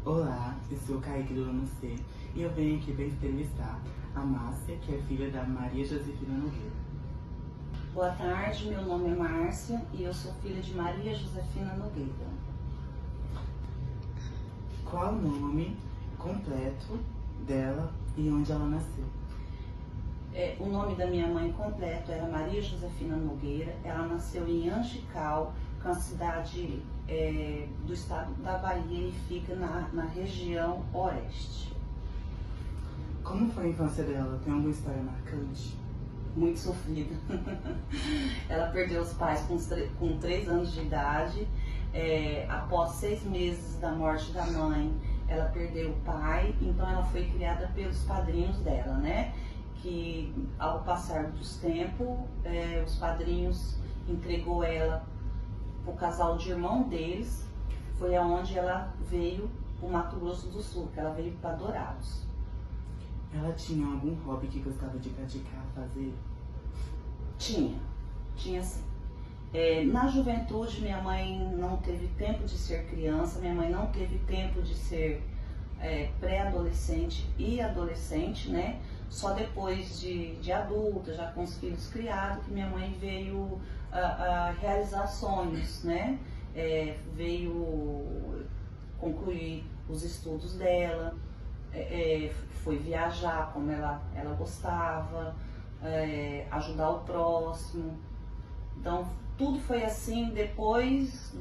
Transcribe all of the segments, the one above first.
Olá, eu sou o Kaique do ano C e eu venho aqui para entrevistar a Márcia, que é filha da Maria Josefina Nogueira. Boa tarde, meu nome é Márcia e eu sou filha de Maria Josefina Nogueira. Qual o nome completo dela e onde ela nasceu? O nome da minha mãe completo era Maria Josefina Nogueira. Ela nasceu em Angical, que é uma cidade do estado da Bahia e fica na região oeste. Como foi a infância dela? Tem alguma história marcante? Muito sofrida. Ela perdeu os pais com 3 anos de idade. Após 6 meses da morte da mãe, ela perdeu o pai, então ela foi criada pelos padrinhos dela, né? Que ao passar dos tempos, os padrinhos entregou ela para o casal de irmão deles. Foi aonde ela veio para o Mato Grosso do Sul, que ela veio para Dourados. Ela tinha algum hobby que gostava de praticar, fazer? Tinha sim. Na juventude, minha mãe não teve tempo de ser criança, minha mãe não teve tempo de ser pré-adolescente e adolescente, né? Só depois de adulta, já com os filhos criados, que minha mãe veio a realizar sonhos, né? Veio concluir os estudos dela, foi viajar como ela gostava, ajudar o próximo. Então, tudo foi assim depois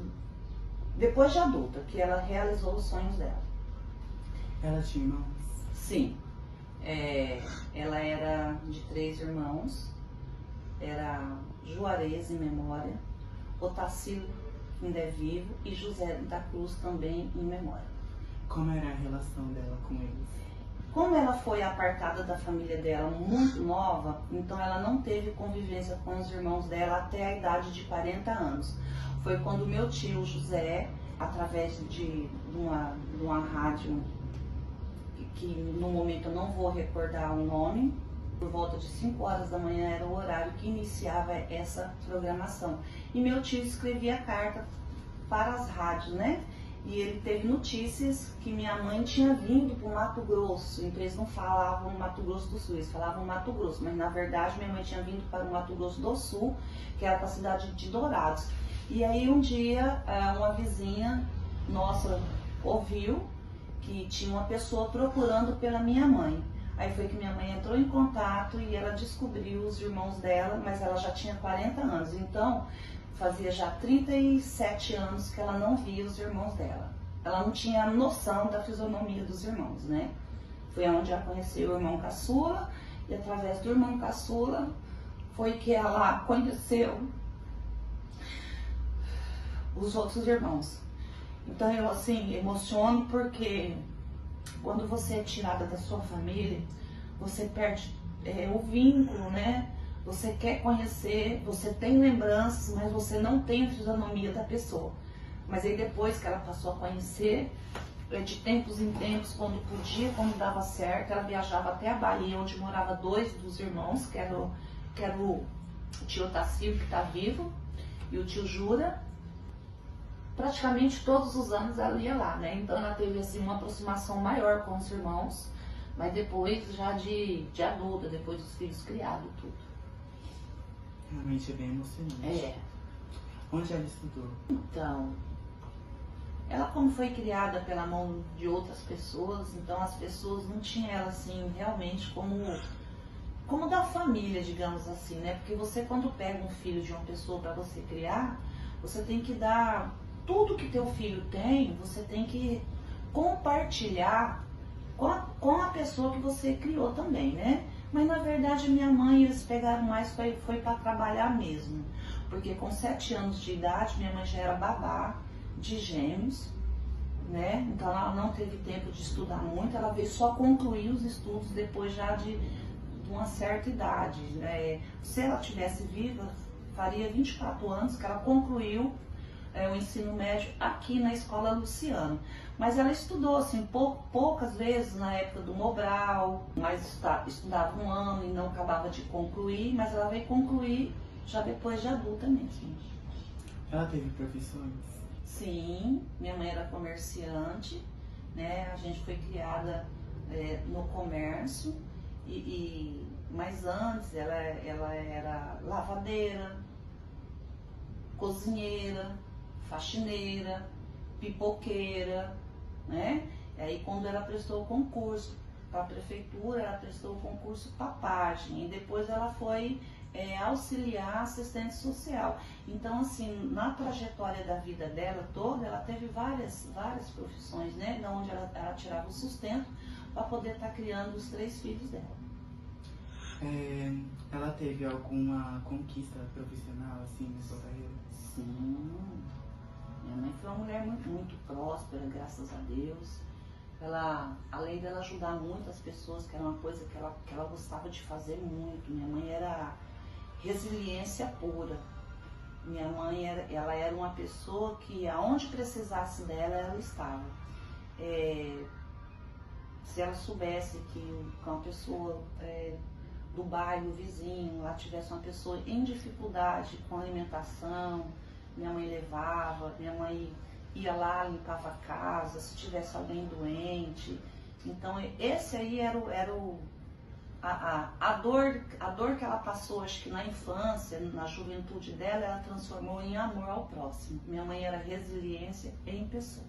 de adulta, que ela realizou os sonhos dela. Ela tinha irmãos? Sim. Ela era de 3 irmãos. Era Juarez em memória, Otacílio ainda é vivo e José da Cruz também em memória. Como era a relação dela com eles? Como ela foi apartada da família dela muito nova, então ela não teve convivência com os irmãos dela até a idade de 40 anos. Foi quando meu tio José, através de uma rádio, que no momento eu não vou recordar o nome, por volta de 5 horas da manhã era o horário que iniciava essa programação. E meu tio escrevia carta para as rádios, né? E ele teve notícias que minha mãe tinha vindo para o Mato Grosso. Então eles não falavam Mato Grosso do Sul, eles falavam Mato Grosso. Mas na verdade minha mãe tinha vindo para o Mato Grosso do Sul, que era para a cidade de Dourados. E aí um dia uma vizinha nossa ouviu que tinha uma pessoa procurando pela minha mãe. Aí foi que minha mãe entrou em contato e ela descobriu os irmãos dela, mas ela já tinha 40 anos. Então fazia já 37 anos que ela não via os irmãos dela. Ela não tinha noção da fisionomia dos irmãos, né? Foi onde ela conheceu o irmão caçula e através do irmão caçula foi que ela conheceu os outros irmãos. Então eu assim emociono porque quando você é tirada da sua família, você perde o vínculo, né? Você quer conhecer, você tem lembranças, mas você não tem a fisionomia da pessoa. Mas aí depois que ela passou a conhecer, de tempos em tempos, quando podia, quando dava certo, ela viajava até a Bahia, onde morava 2 dos irmãos, que era o tio Otacílio, que está vivo, e o tio Jura. Praticamente todos os anos ela ia lá, né? Então ela teve assim uma aproximação maior com os irmãos, mas depois já de adulta, depois dos filhos criados e tudo. Realmente é bem emocionante. Onde ela estudou? Então, ela como foi criada pela mão de outras pessoas, então as pessoas não tinham ela assim realmente como da família, digamos assim, né? Porque você quando pega um filho de uma pessoa para você criar, você tem que dar tudo que teu filho tem, você tem que compartilhar com a pessoa que você criou também, né? Mas na verdade minha mãe, eles pegaram mais, foi para trabalhar mesmo. Porque com 7 anos de idade, minha mãe já era babá de gêmeos, né? Então ela não teve tempo de estudar muito, ela veio só concluir os estudos depois já de uma certa idade. Se ela tivesse viva, faria 24 anos que ela concluiu o ensino médio aqui na Escola Luciano. Mas ela estudou assim poucas vezes na época do Mobral, mas estudava 1 ano e não acabava de concluir, mas ela veio concluir já depois de adulta mesmo. Ela teve profissões? Sim, minha mãe era comerciante né? A gente foi criada no comércio, mas antes ela era lavadeira, cozinheira, faxineira, pipoqueira, né? E aí quando ela prestou o concurso para a prefeitura, ela prestou o concurso para página e depois ela foi auxiliar assistente social. Então, assim, na trajetória da vida dela toda, ela teve várias profissões, né? Da onde ela tirava o sustento para poder estar criando os 3 filhos dela. Ela teve alguma conquista profissional, assim, na sua carreira? Sim. Minha mãe foi uma mulher muito próspera, graças a Deus. Ela, além dela ajudar muitas pessoas, que era uma coisa que ela gostava de fazer muito. Minha mãe era resiliência pura. Minha mãe ela era uma pessoa que aonde precisasse dela, ela estava. Se ela soubesse que uma pessoa do bairro vizinho, lá tivesse uma pessoa em dificuldade com alimentação, minha mãe levava, minha mãe ia lá, limpava a casa, se tivesse alguém doente. Então esse aí era a dor que ela passou, acho que na infância, na juventude dela, ela transformou em amor ao próximo. Minha mãe era resiliência em pessoa.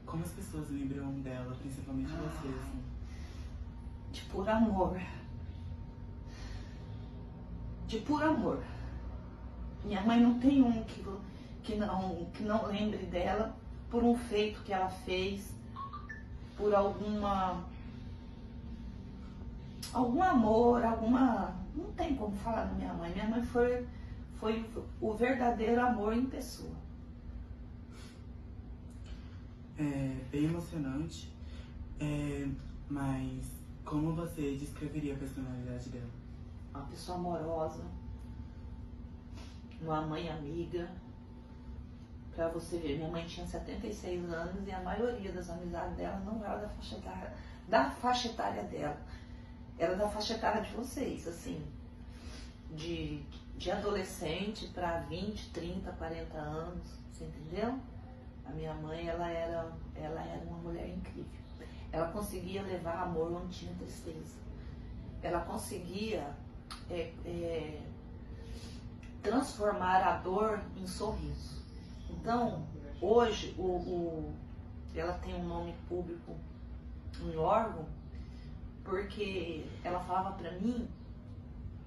Como as pessoas lembram dela, principalmente vocês? De puro amor. De puro amor. Minha mãe não tem um que não lembre dela por um feito que ela fez, por algum amor, não tem como falar da minha mãe. Minha mãe foi o verdadeiro amor em pessoa. Bem emocionante, mas como você descreveria a personalidade dela? Uma pessoa amorosa, uma mãe amiga. Pra você ver, minha mãe tinha 76 anos e a maioria das amizades dela não era da faixa etária dela. Era da faixa etária de vocês, assim, de adolescente para 20, 30, 40 anos, você entendeu? A minha mãe, ela era uma mulher incrível. Ela conseguia levar amor onde tinha tristeza. Ela conseguia transformar a dor em sorriso. Então, hoje, ela tem um nome público em órgão, porque ela falava pra mim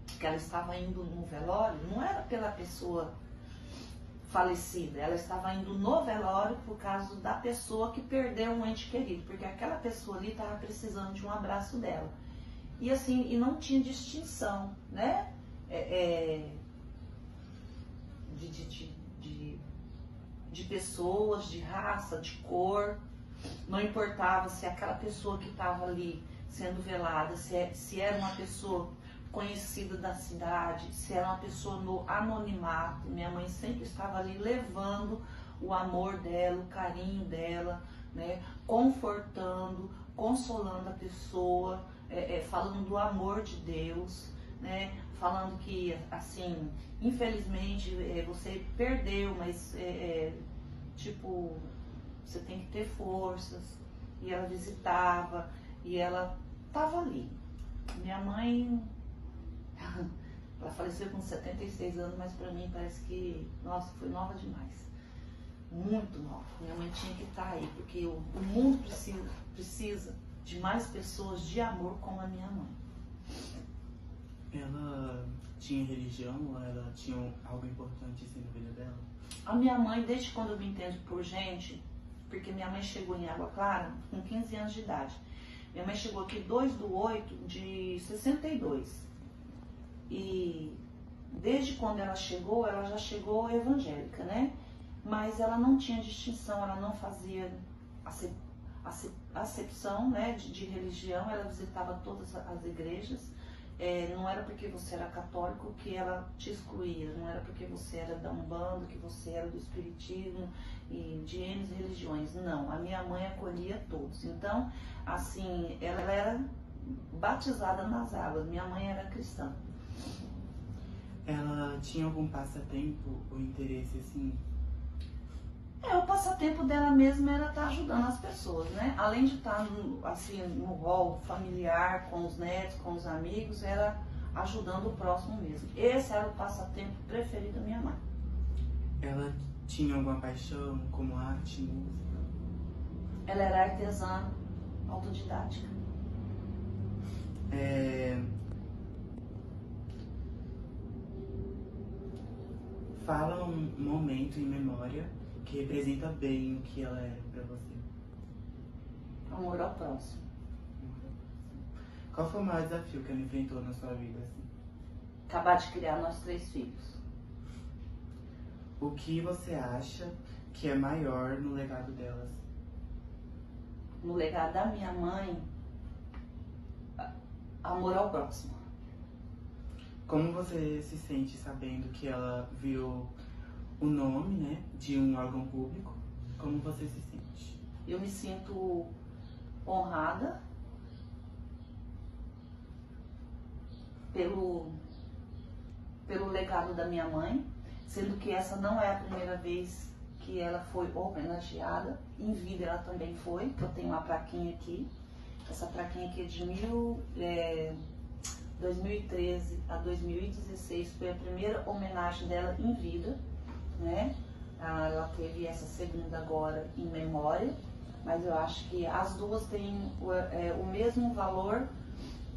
que ela estava indo no velório, não era pela pessoa falecida, ela estava indo no velório por causa da pessoa que perdeu um ente querido, porque aquela pessoa ali estava precisando de um abraço dela. E assim, e não tinha distinção, né? De pessoas, de raça, de cor. Não importava se aquela pessoa que estava ali sendo velada, se era uma pessoa conhecida da cidade, se era uma pessoa no anonimato. Minha mãe sempre estava ali levando o amor dela, o carinho dela, né? Confortando, consolando a pessoa, falando do amor de Deus, né? Falando que, assim, infelizmente você perdeu, mas tipo, você tem que ter forças. E ela visitava, e ela estava ali. Minha mãe, ela faleceu com 76 anos, mas pra mim parece que, nossa, foi nova demais. Muito nova. Minha mãe tinha que estar aí, porque o mundo precisa de mais pessoas de amor como a minha mãe. Ela tinha religião ou ela tinha algo importante assim na vida dela? A minha mãe, desde quando eu me entendo por gente, porque minha mãe chegou em Água Clara com 15 anos de idade. Minha mãe chegou aqui 2/8/62. E desde quando ela já chegou evangélica, né? Mas ela não tinha distinção, ela não fazia acepção, né, de religião, ela visitava todas as igrejas. Não era porque você era católico que ela te excluía, não era porque você era da Umbanda, que você era do Espiritismo e de N religiões, não. A minha mãe acolhia todos. Então, assim, ela era batizada nas águas, minha mãe era cristã. Ela tinha algum passatempo ou interesse, assim, O passatempo dela mesma era estar ajudando as pessoas, né? Além de estar assim, no rol familiar, com os netos, com os amigos, era ajudando o próximo mesmo. Esse era o passatempo preferido da minha mãe. Ela tinha alguma paixão, como arte, música? Ela era artesã autodidática. Fala um momento em memória que representa bem o que ela era pra você. Amor ao próximo. Qual foi o maior desafio que ela enfrentou na sua vida, assim? Acabar de criar nós 3 filhos. O que você acha que é maior no legado delas? No legado da minha mãe, amor ao próximo. Como você se sente sabendo que ela virou o nome, né, de um órgão público? Como você se sente? Eu me sinto honrada pelo legado da minha mãe, sendo que essa não é a primeira vez que ela foi homenageada. Em vida ela também foi, que eu tenho uma plaquinha aqui. Essa plaquinha aqui é de 2013 a 2016, foi a primeira homenagem dela em vida, né? Ela teve essa segunda agora em memória, mas eu acho que as duas têm o mesmo valor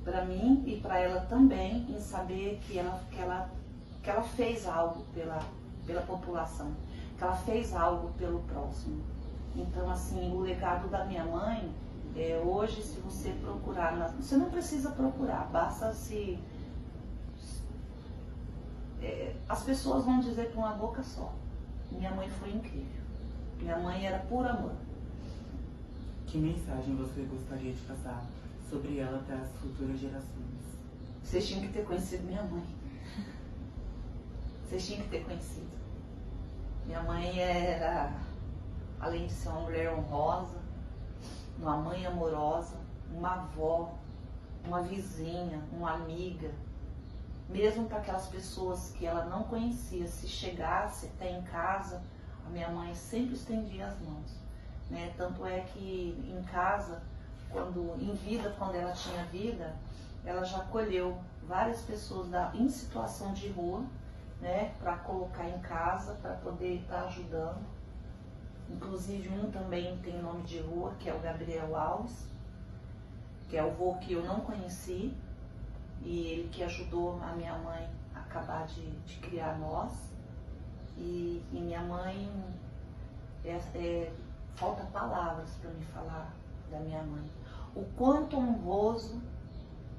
para mim e para ela também, em saber que ela fez algo pela população, que ela fez algo pelo próximo. Então, assim, o legado da minha mãe, hoje, se você procurar, você não precisa procurar, basta se... as pessoas vão dizer com uma boca só: minha mãe foi incrível, minha mãe era puro amor. Que mensagem você gostaria de passar sobre ela para as futuras gerações? Vocês tinham que ter conhecido minha mãe. Vocês tinham que ter conhecido. Minha mãe era, além de ser uma mulher honrosa, uma mãe amorosa, uma avó, uma vizinha, uma amiga. Mesmo para aquelas pessoas que ela não conhecia, se chegasse até em casa, a minha mãe sempre estendia as mãos, né? Tanto é que em casa, quando ela tinha vida, ela já acolheu várias pessoas em situação de rua, né, para colocar em casa, para poder estar ajudando. Inclusive um também tem nome de rua, que é o Gabriel Alves, que é o vô que eu não conheci, e ele que ajudou a minha mãe a acabar de criar nós. E minha mãe, falta palavras para me falar da minha mãe. O quanto honroso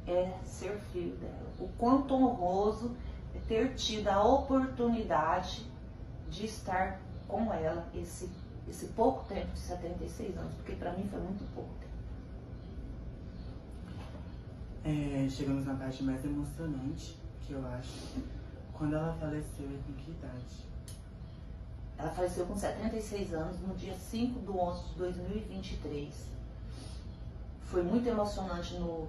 é ser filho dela, o quanto honroso é ter tido a oportunidade de estar com ela esse pouco tempo de 76 anos, porque para mim foi muito pouco tempo. Chegamos na parte mais emocionante, que eu acho. Quando ela faleceu, com que idade? Ela faleceu com 76 anos, no dia 5/11 de 2023. Foi muito emocionante no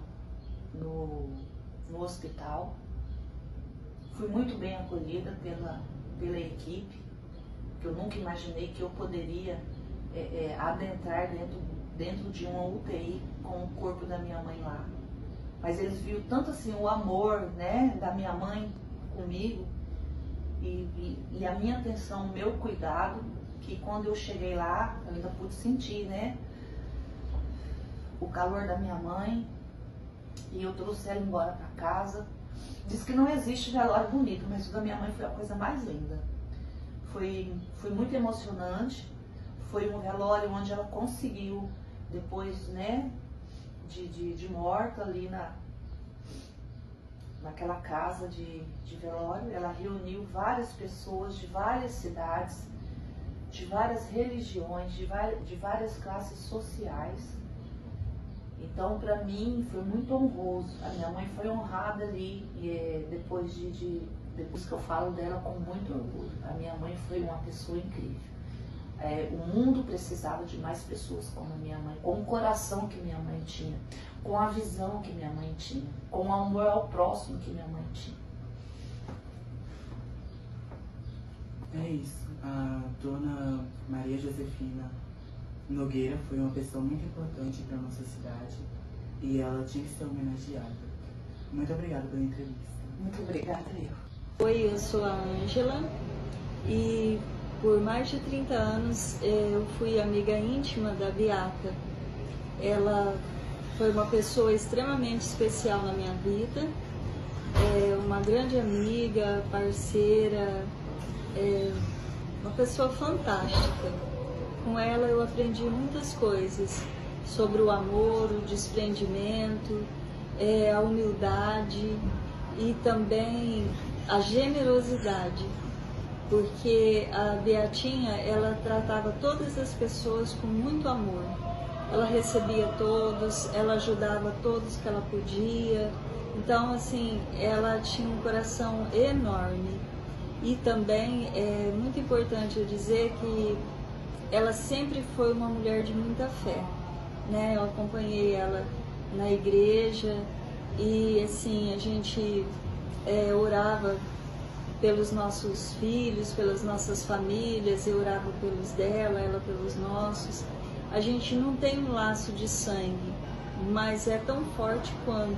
hospital. Fui muito bem acolhida pela equipe, que eu nunca imaginei que eu poderia adentrar dentro de uma UTI com o corpo da minha mãe lá. Mas eles viram tanto assim o amor, né, da minha mãe comigo e a minha atenção, o meu cuidado, que quando eu cheguei lá, eu ainda pude sentir, né, o calor da minha mãe, e eu trouxe ela embora para casa. Diz que não existe velório bonito, mas o da minha mãe foi a coisa mais linda. Foi muito emocionante. Foi um velório onde ela conseguiu, depois, né, de morta ali naquela casa de velório, ela reuniu várias pessoas de várias cidades, de várias religiões, de várias classes sociais. Então, para mim, foi muito honroso. A minha mãe foi honrada ali, e depois que eu falo dela com muito orgulho. A minha mãe foi uma pessoa incrível. O mundo precisava de mais pessoas como a minha mãe, com o coração que minha mãe tinha, com a visão que minha mãe tinha, com o amor ao próximo que minha mãe tinha. É isso. A dona Maria Josefina Nogueira foi uma pessoa muito importante para nossa cidade e ela tinha que ser homenageada. Muito obrigada pela entrevista. Muito obrigada, Oi, eu sou a Ângela e por mais de 30 anos eu fui amiga íntima da Beata. Ela foi uma pessoa extremamente especial na minha vida, uma grande amiga, parceira, uma pessoa fantástica. Com ela eu aprendi muitas coisas sobre o amor, o desprendimento, a humildade e também a generosidade, porque a Beatinha, ela tratava todas as pessoas com muito amor. Ela recebia todos, ela ajudava todos que ela podia. Então, assim, ela tinha um coração enorme. E também é muito importante eu dizer que ela sempre foi uma mulher de muita fé, né? Eu acompanhei ela na igreja e, assim, a gente orava pelos nossos filhos, pelas nossas famílias, eu orava pelos dela, ela pelos nossos. A gente não tem um laço de sangue, mas é tão forte quanto,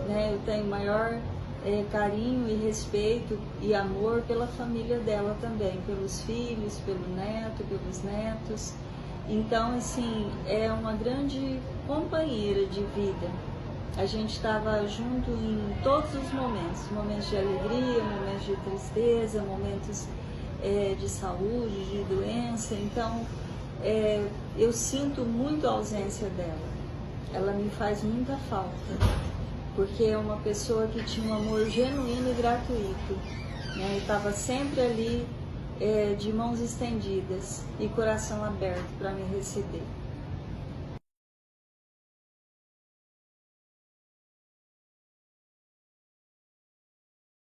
né? Eu tenho maior carinho e respeito e amor pela família dela também, pelos filhos, pelo neto, pelos netos. Então, assim, é uma grande companheira de vida. A gente estava junto em todos os momentos de alegria, momentos de tristeza, momentos de saúde, de doença. Então, eu sinto muito a ausência dela. Ela me faz muita falta, porque é uma pessoa que tinha um amor genuíno e gratuito, né? Estava sempre ali de mãos estendidas e coração aberto para me receber.